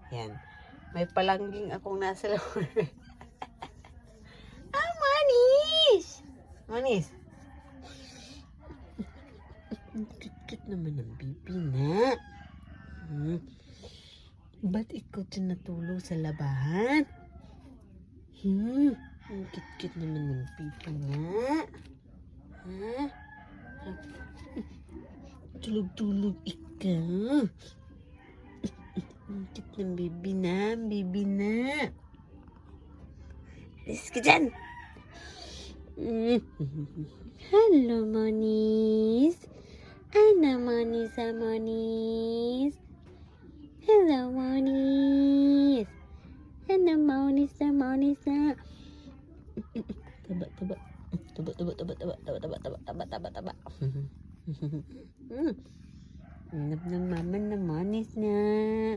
Yan. May palangging akong nasa loob. Ah, manis! Manis. Ang cute-cute naman ng bibi na. Ba't ikaw dyan natulog sa labahan? Ang cute-cute naman ng bibi na. Tulog-tulog ikaw. Ang cute ng bibi na, Alis ka dyan. Hello, Monis. Ano, Monis, Monis? Hello, Monis. Hello, Monis, Monis. Taba. Hanap ng mama na Monis na.